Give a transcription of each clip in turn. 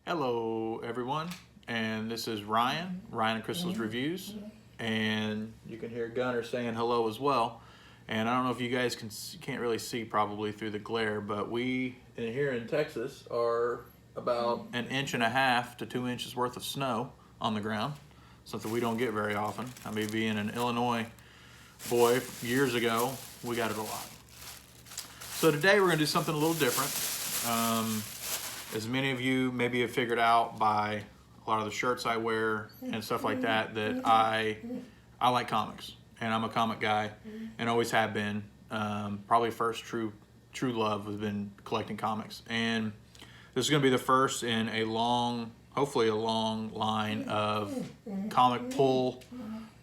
Hello everyone, and this is Ryan and Crystal's Reviews, and you can hear Gunner saying hello as well. And I don't know if you guys can't really see probably through the glare, but we here in Texas are about 1.5 to 2 inches worth of snow on the ground, something we don't get very often. I mean, being an Illinois boy years ago, we got it a lot. So today we're going to do something a little different. As many of you maybe have figured out by a lot of the shirts I wear and stuff like that, that I like comics, and I'm a comic guy and always have been. Probably first true love has been collecting comics, and this is going to be the first in a long, hopefully a long line of comic pull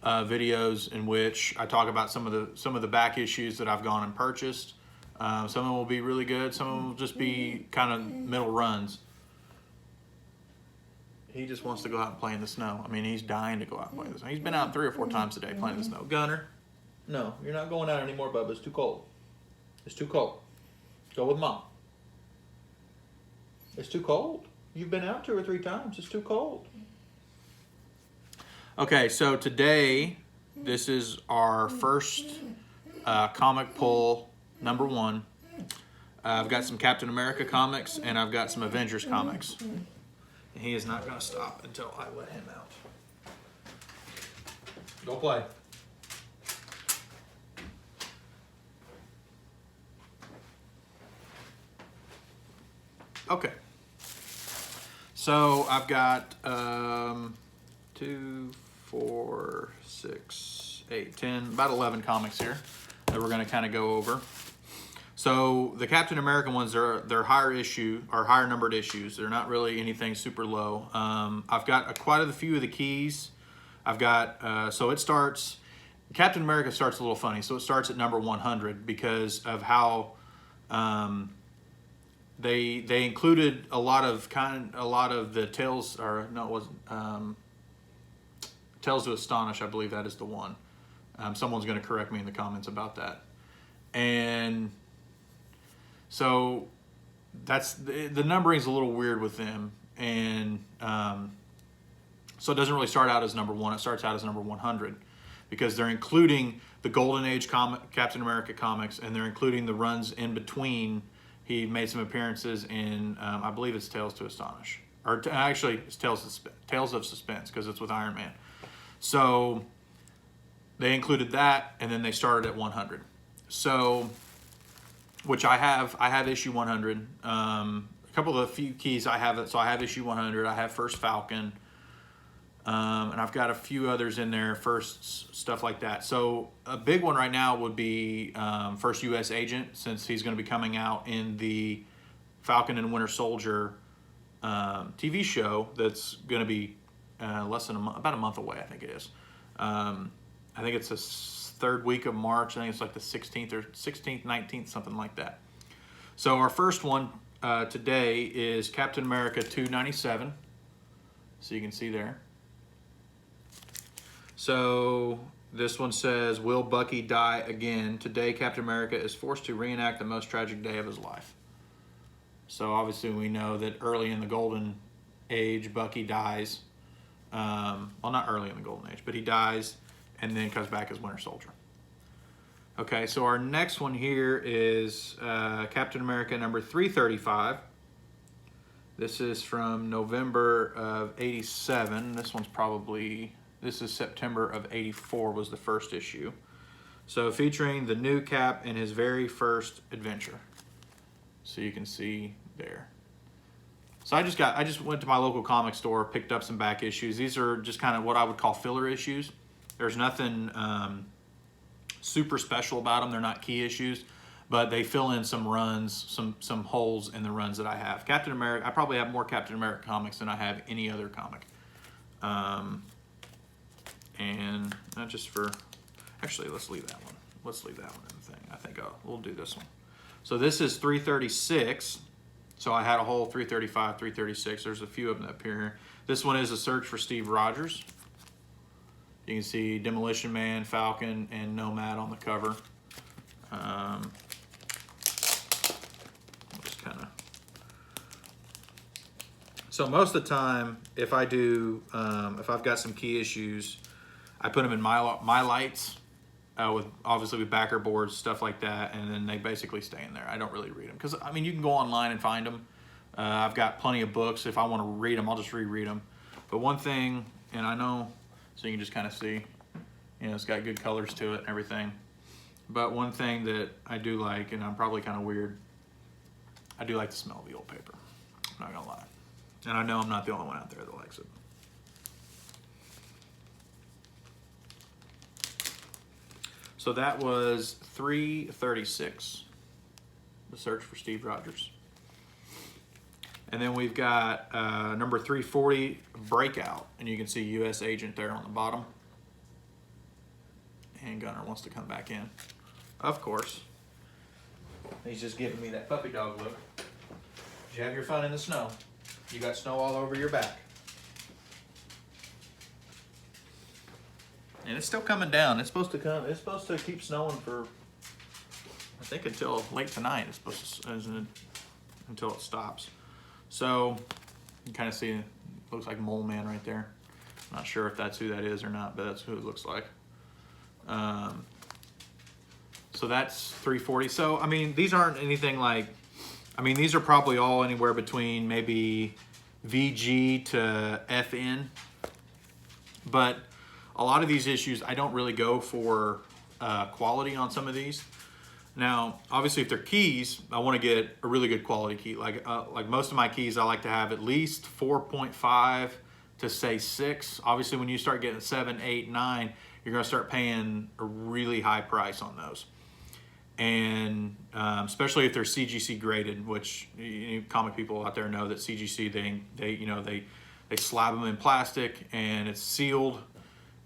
videos in which I talk about some of the back issues that I've gone and purchased. Some of them will be really good. Some of them will just be kind of middle runs. He just wants to go out and play in the snow. I mean, he's dying to go out and play in the snow. He's been out 3 or 4 times today playing in the snow. Gunner, no, you're not going out anymore, Bubba. It's too cold. It's too cold. Go with Mom. It's too cold. You've been out 2 or 3 times. It's too cold. Okay, so today, this is our first comic pull, number 1. I've got some Captain America comics, and I've got some Avengers comics. And he is not going to stop until I let him out. Go play. Okay. So I've got 2, 4, 6, 8, 10, about 11 comics here that we're going to kind of go over. So the Captain America ones, they're higher issue or higher numbered issues. They're not really anything super low. I've got quite a few of the keys. I've got so it starts. Captain America starts a little funny. So it starts at number 100 because of how they included a lot of the Tales, or no, it wasn't Tales to Astonish. I believe that is the one. Someone's going to correct me in the comments about that. And so that's the numbering's a little weird with them, and so it doesn't really start out as number 1. It starts out as number 100 because they're including the Golden Age Captain America comics, and they're including the runs in between. He made some appearances in I believe it's Tales to Astonish, or actually it's Tales of Suspense because it's with Iron Man. So they included that, and then they started at 100. So, which I have issue 100. A couple of the few keys I have. So I have issue 100. I have First Falcon, and I've got a few others in there. First stuff like that. So a big one right now would be First U.S. Agent, since he's going to be coming out in the Falcon and Winter Soldier TV show. That's going to be less than about a month away. I think it is. I think it's the 3rd week of March. I think it's like the 16th or 16th, 19th, something like that. So our first one today is Captain America 297. So you can see there. So this one says, "Will Bucky die again? Today, Captain America is forced to reenact the most tragic day of his life." So obviously we know that early in the Golden Age, Bucky dies. Well, not early in the Golden Age, but he dies and then comes back as Winter Soldier. Okay, so our next one here is Captain America number 335. This is from November of '87. This is September of '84 was the first issue. So featuring the new Cap in his very first adventure. So you can see there. So I just went to my local comic store, picked up some back issues. These are just kind of what I would call filler issues. There's nothing super special about them. They're not key issues, but they fill in some runs, some holes in the runs that I have. Captain America, I probably have more Captain America comics than I have any other comic. And not just for, actually, let's leave that one. Let's leave that one in the thing. I think we'll do this one. So this is 336. So I had a whole 335, 336. There's a few of them up here. This one is A Search for Steve Rogers. You can see Demolition Man, Falcon, and Nomad on the cover. Just kind of So most of the time, if I do, if I've got some key issues, I put them in my lights, with obviously with backer boards, stuff like that, and then they basically stay in there. I don't really read them because I mean you can go online and find them. I've got plenty of books. If I want to read them, I'll just reread them. But one thing, and I know, so you can just kind of see, you know, it's got good colors to it and everything. But one thing that I do like, and I'm probably kind of weird, I do like the smell of the old paper. I'm not gonna lie. And I know I'm not the only one out there that likes it. So that was 336, The Search for Steve Rogers. And then we've got number 340, Breakout. And you can see U.S. Agent there on the bottom. And Gunner wants to come back in. Of course. He's just giving me that puppy dog look. Did you have your fun in the snow? You got snow all over your back. And it's still coming down. It's supposed to keep snowing for, I think, until late tonight. It's supposed to, until it stops. So you can kind of see, it looks like Mole Man right there. I'm not sure if that's who that is or not, but that's who it looks like. So that's 340. So, I mean, these aren't anything like, I mean, these are probably all anywhere between maybe VG to FN. But a lot of these issues, I don't really go for quality on some of these. Now, obviously, if they're keys, I want to get a really good quality key. Like most of my keys, I like to have at least 4.5 to say 6. Obviously, when you start getting 7, 8, 9, you're going to start paying a really high price on those. And especially if they're CGC graded, which you comic people out there know that CGC, they slab them in plastic and it's sealed.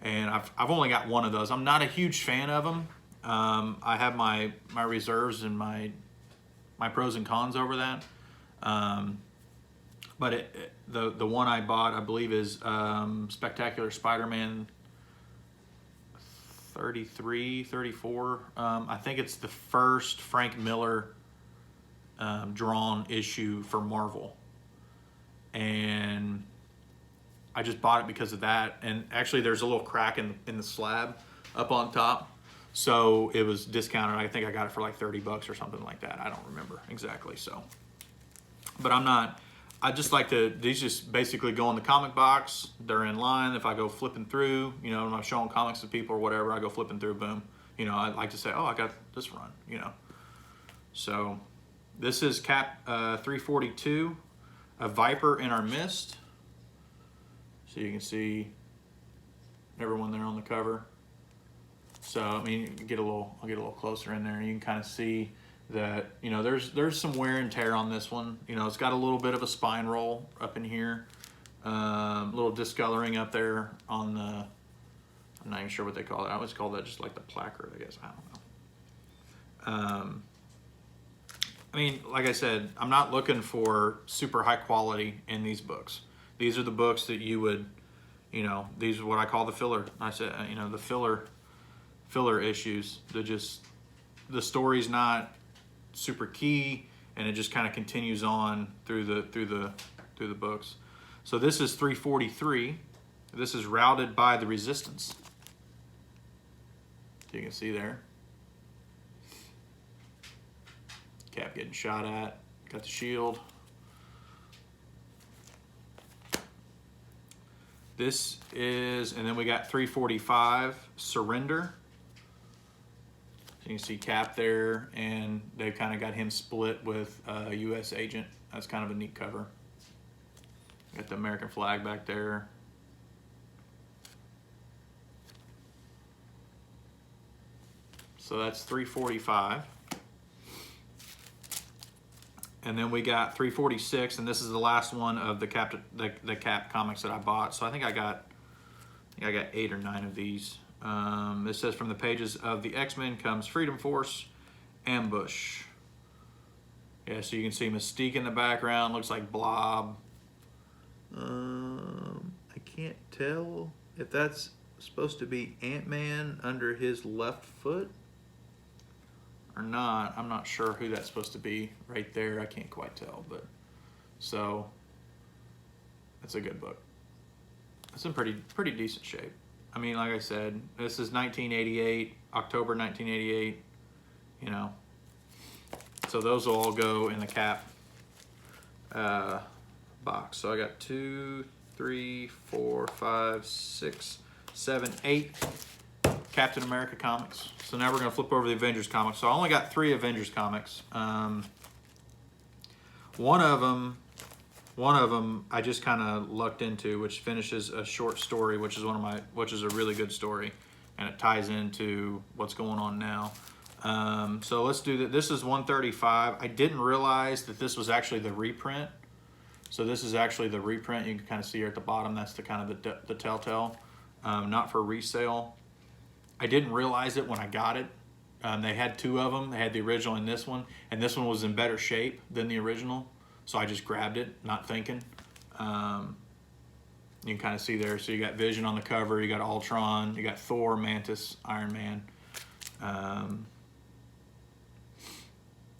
And I've only got one of those. I'm not a huge fan of them. I have my reserves and my pros and cons over that. But the one I bought, I believe, is Spectacular Spider-Man 33, 34. I think it's the first Frank Miller drawn issue for Marvel. And I just bought it because of that. And actually there's a little crack in the slab up on top. So it was discounted. I think I got it for like 30 bucks or something like that. I don't remember exactly. So, but I just like to, these just basically go in the comic box. They're in line. If I go flipping through, you know, when I'm showing comics to people or whatever, I go flipping through, boom. You know, I like to say, oh, I got this run, you know. So this is Cap 342, A Viper in Our Midst. So you can see everyone there on the cover. So, I mean, I'll get a little closer in there and you can kind of see that, you know, there's some wear and tear on this one. You know, it's got a little bit of a spine roll up in here, a little discoloring up there on the, I'm not even sure what they call it. I always call that just like the placard, I guess. I don't know. I mean, like I said, I'm not looking for super high quality in these books. These are the books that you would, you know, these are what I call the filler. I said, you know, the filler issues. The story's not super key, and it just kind of continues on through the books. So this is 343. This is Routed by the Resistance. You can see there. Cap getting shot at. Got the shield. This is, and then we got 345, Surrender. You can see Cap there, and they've kind of got him split with a U.S. Agent. That's kind of a neat cover. Got the American flag back there. So that's 345. And then we got 346, and this is the last one of the Cap comics that I bought. So I think I got 8 or 9 of these. It says, from the pages of the X-Men comes Freedom Force, Ambush. Yeah, so you can see Mystique in the background. Looks like Blob. I can't tell if that's supposed to be Ant-Man under his left foot or not. I'm not sure who that's supposed to be right there. I can't quite tell, but so It's a good book. It's in pretty decent shape. I mean, like I said, this is 1988, October 1988. You know, so those will all go in the cap box. So I got 2, 3, 4, 5, 6, 7, 8 Captain America comics. So now we're gonna flip over the Avengers comics. So I only got 3 Avengers comics. One of them I just kind of lucked into, which finishes a short story, which is a really good story, and it ties into what's going on now. So let's do that. This is 135. I didn't realize that this was actually the reprint. So this is actually the reprint. You can kind of see here at the bottom. That's the kind of the telltale, not for resale. I didn't realize it when I got it. They had 2 of them. They had the original and this one was in better shape than the original. So I just grabbed it, not thinking. You can kind of see there. So you got Vision on the cover, you got Ultron, you got Thor, Mantis, Iron Man.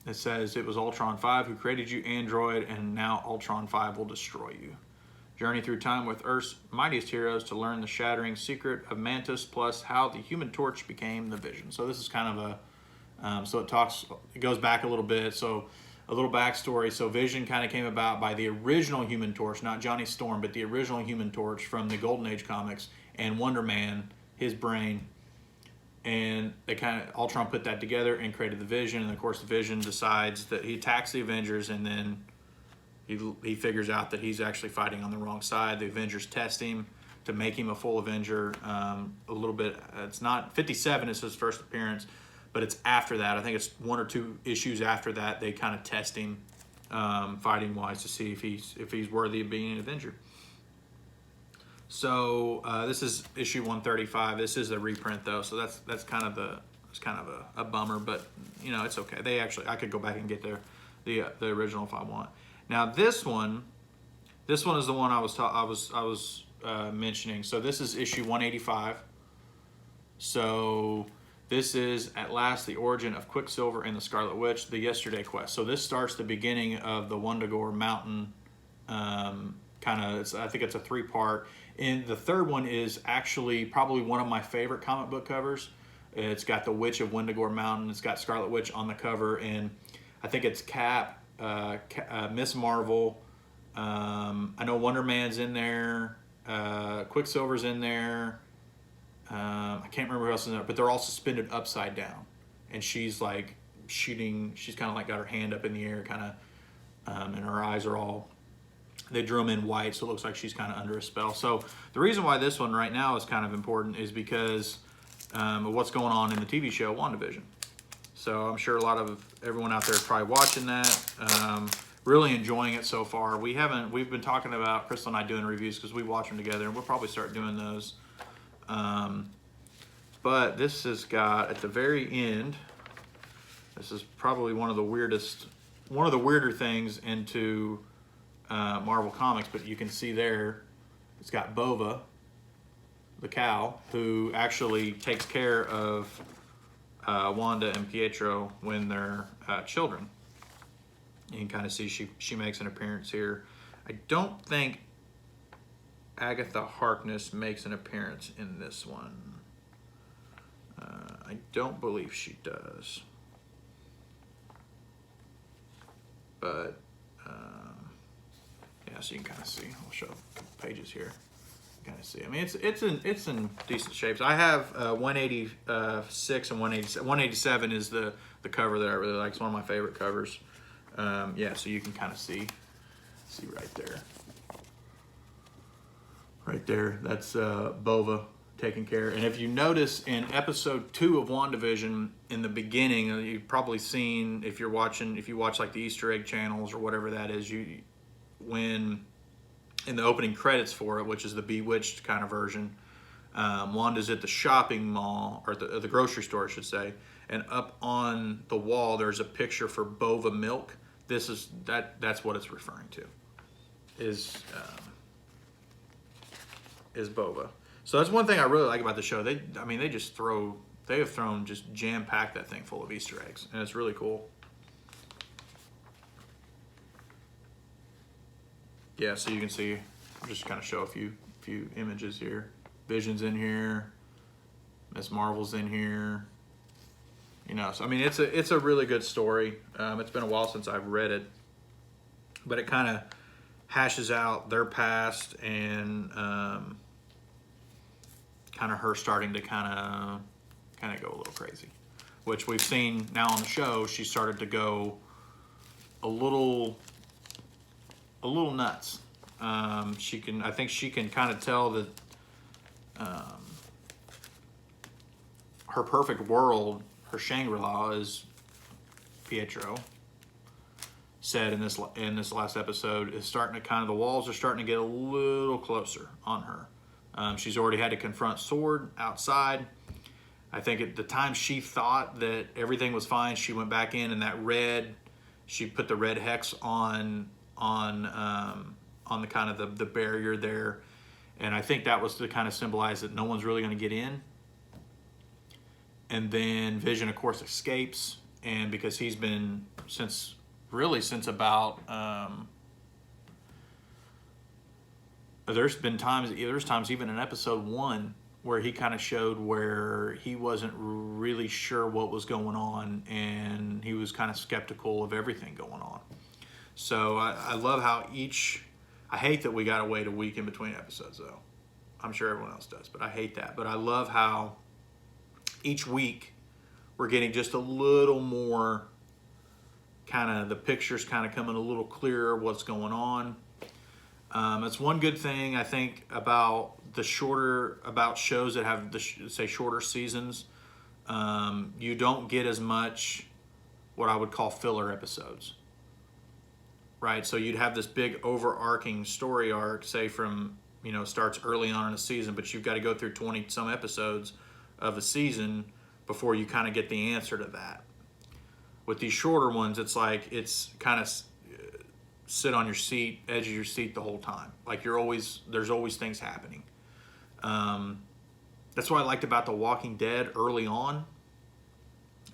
It says it was Ultron 5 who created you, android, and now Ultron 5 will destroy you. Journey through time with Earth's mightiest heroes to learn the shattering secret of Mantis, plus how the Human Torch became the Vision. So this is kind of a, it goes back a little bit. So a little backstory. So Vision kind of came about by the original Human Torch, not Johnny Storm, but the original Human Torch from the Golden Age comics, and Wonder Man, his brain. And they Ultron put that together and created the Vision. And of course the Vision decides that he attacks the Avengers, and then he figures out that he's actually fighting on the wrong side. The Avengers test him to make him a full Avenger. A little bit, it's not, 57 is his first appearance, but it's after that. I think it's 1 or 2 issues after that they kind of test him fighting wise to see if he's worthy of being an Avenger. So this is issue 135. This is a reprint though, so that's kind of a bummer, but you know, it's okay. I could go back and get the original if I want. Now this one is the one I was mentioning. So this is issue 185. So this is At Last, the Origin of Quicksilver and the Scarlet Witch, the Yesterday Quest. So this starts the beginning of the Wundagore Mountain I think it's a 3-part. And the third one is actually probably one of my favorite comic book covers. It's got the Witch of Wundagore Mountain. It's got Scarlet Witch on the cover, and I think it's Cap, Miss Marvel. I know Wonder Man's in there. Quicksilver's in there. I can't remember who else is in there, but they're all suspended upside down, and she's like shooting. She's kind of like got her hand up in the air, kind of, and her eyes are all. They drew them in white, so it looks like she's kind of under a spell. So the reason why this one right now is kind of important is because of what's going on in the TV show WandaVision. So I'm sure everyone out there is probably watching that. Really enjoying it so far. We've been talking about, Crystal and I, doing reviews because we watch them together, and we'll probably start doing those. But this has got, at the very end, this is probably one of the weirder things into Marvel Comics, but you can see there, it's got Bova, the cow, who actually takes care of Wanda and Pietro when they're children. You can kind of see she makes an appearance here. I don't think Agatha Harkness makes an appearance in this one. I don't believe she does. But yeah, so you can kind of see. I'll show a couple pages here. Kind of see. I mean, it's in decent shapes. I have 186 and 187. 187 is the cover that I really like. It's one of my favorite covers. Yeah, so you can kind of see right there. Right there, that's Bova taking care. And if you notice in episode 2 of WandaVision, in the beginning, you've probably seen, if you watch like the Easter egg channels or whatever that is, when in the opening credits for it, which is the Bewitched kind of version, Wanda's at the shopping mall, or the grocery store, I should say, and up on the wall there's a picture for Bova milk. That's what it's referring to, is Bova. So that's one thing I really like about the show. They have thrown just jam-packed that thing full of Easter eggs, and it's really cool. Yeah, so you can see just kind of show a few images here. Vision's in here. Miss Marvel's in here. You know, so I mean, it's a really good story. It's been a while since I've read it, but it kind of hashes out their past and kind of her starting to kind of go a little crazy, which we've seen now on the show. She started to go a little nuts. I think she can kind of tell that her perfect world, her Shangri-La, is Pietro said in this last episode, is starting to the walls are starting to get a little closer on her. She's already had to confront Sword outside. I think at the time she thought that everything was fine, she went back in and she put the red hex on the kind of the barrier there, and I think that was to kind of symbolize that no one's really going to get in. And then Vision, of course, escapes, and because he's been since about there's times even in episode 1 where he kind of showed where he wasn't really sure what was going on, and he was kind of skeptical of everything going on. So I love how I hate that we got to wait a week in between episodes, though. I'm sure everyone else does, but I hate that. But I love how each week we're getting just a little more kind of, the picture's kind of coming a little clearer what's going on. It's one good thing I think about shows that have say shorter seasons. You don't get as much what I would call filler episodes, right? So you'd have this big overarching story arc, say from, starts early on in a season, but you've got to go through 20 some episodes of a season before you kind of get the answer to that. With these shorter ones, it's like it's kind of sit on your seat, edge of your seat the whole time. Like there's always things happening. That's what I liked about The Walking Dead early on,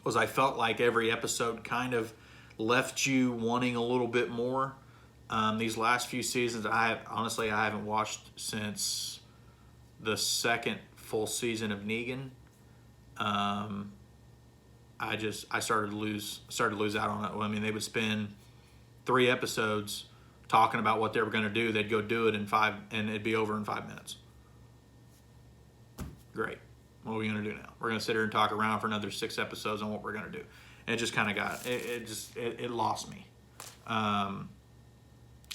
was I felt like every episode kind of left you wanting a little bit more. These last few seasons, I haven't watched since the second full season of Negan. I started to lose out on it. I mean, they would spend 3 episodes talking about what they were going to do. They'd go do it and it'd be over in 5 minutes. Great. What are we going to do now? We're going to sit here and talk around for another 6 episodes on what we're going to do. And it just kind of it lost me. I'm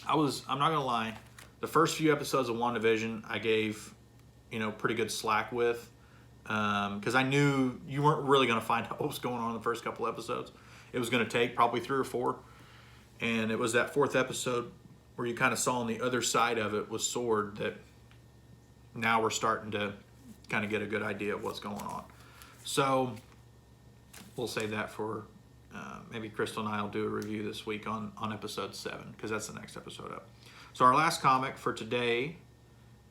not going to lie. The first few episodes of WandaVision, I gave, pretty good slack with, because I knew you weren't really going to find out what was going on in the first couple episodes. It was going to take probably 3 or 4. And it was that 4th episode where you kind of saw on the other side of it was Sword that now we're starting to kind of get a good idea of what's going on. So we'll save that for maybe Crystal and I will do a review this week on episode 7, because that's the next episode up. So our last comic for today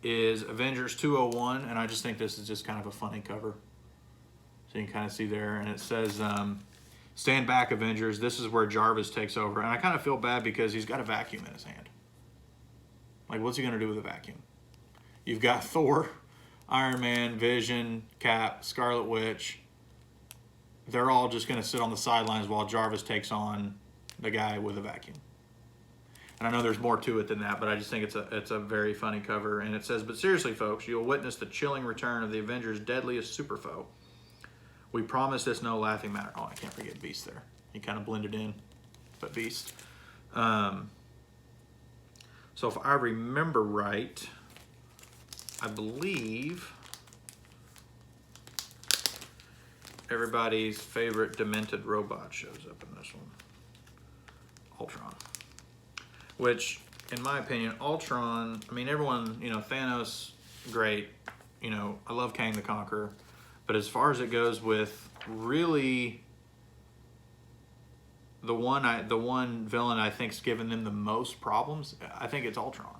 is Avengers 201, and I just think this is just kind of a funny cover. So you can kind of see there, and it says, "Stand back, Avengers. This is where Jarvis takes over." And I kind of feel bad because he's got a vacuum in his hand. Like, what's he going to do with a vacuum? You've got Thor, Iron Man, Vision, Cap, Scarlet Witch. They're all just going to sit on the sidelines while Jarvis takes on the guy with a vacuum. And I know there's more to it than that, but I just think it's a very funny cover. And it says, "But seriously, folks, you'll witness the chilling return of the Avengers' deadliest super foe. We promise this no laughing matter." Oh, I can't forget Beast there. He kind of blended in, but Beast. So if I remember right, I believe everybody's favorite demented robot shows up in this one. Ultron. Which, in my opinion, Ultron, I mean, everyone, Thanos, great. I love Kang the Conqueror. But as far as it goes with really the one villain I think's given them the most problems, I think it's Ultron.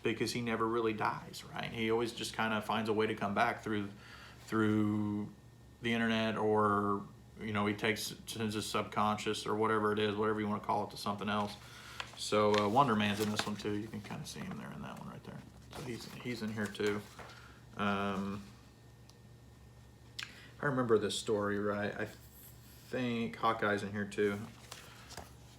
Because he never really dies, right? He always just kind of finds a way to come back through the internet, or he takes his subconscious or whatever it is, whatever you want to call it, to something else. So Wonder Man's in this one too. You can kind of see him there in that one right there. So he's in here too. If I remember this story right, I think Hawkeye's in here too.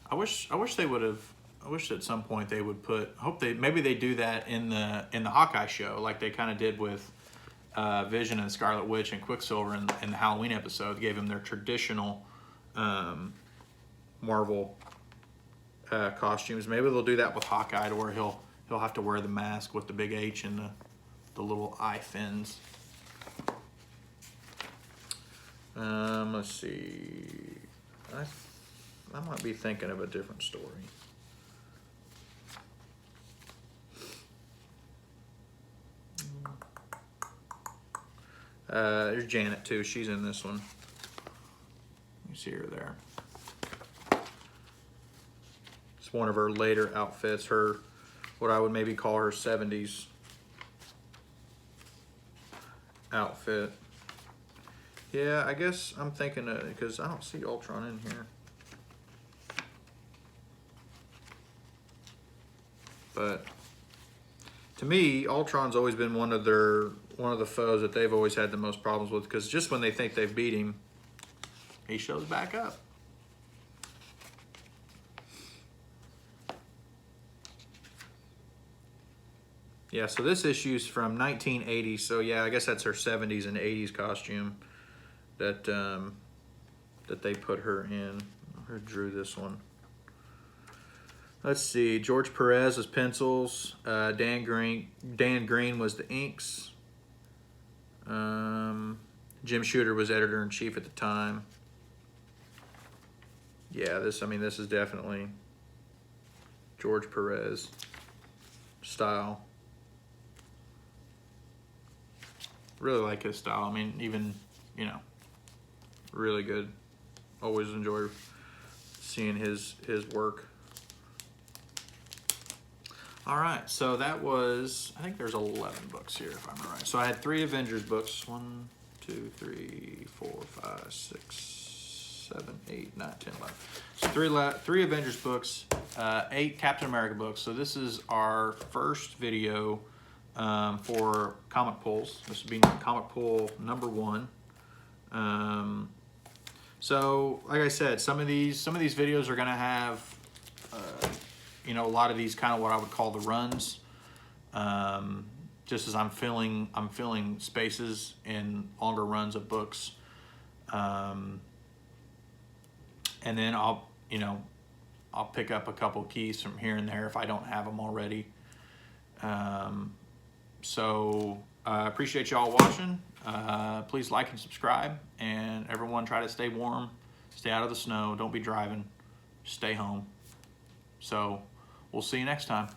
I wish they would have. I wish at some point they would put. Maybe they do that in the Hawkeye show, like they kind of did with Vision and Scarlet Witch and Quicksilver in the Halloween episode. They gave him their traditional Marvel costumes. Maybe they'll do that with Hawkeye, to where he'll have to wear the mask with the big H and the little eye fins. Let's see. I might be thinking of a different story. There's Janet too. She's in this one. You see her there. It's one of her later outfits. What I would maybe call her 70s outfit. Yeah, I guess I'm thinking because I don't see Ultron in here. But to me, Ultron's always been one of the foes that they've always had the most problems with, because just when they think they've beat him, he shows back up. Yeah, so this issue's from 1980, so yeah, I guess that's her 70s and 80s costume that they put her in. Who drew this one? Let's see. George Perez was pencils. Dan Green was the inks. Jim Shooter was editor-in-chief at the time. Yeah, this is definitely George Perez style. Really like his style. I mean, even, really good. Always enjoy seeing his work. All right, so that was, I think there's 11 books here, if I'm right. So I had 3 Avengers books. 1, 2, 3, 4, 5, 6, 7, 8, 9, 10, 11. So 3 Avengers books, 8 Captain America books. So this is our first video for comic pulls. This will be comic pull number 1. So like I said, some of these videos are gonna have a lot of these kind of what I would call the runs. Just as I'm filling spaces in longer runs of books. And then I'll pick up a couple keys from here and there if I don't have them already. So I appreciate y'all watching. Please like and subscribe, and everyone try to stay warm, stay out of the snow, don't be driving, stay home. So we'll see you next time.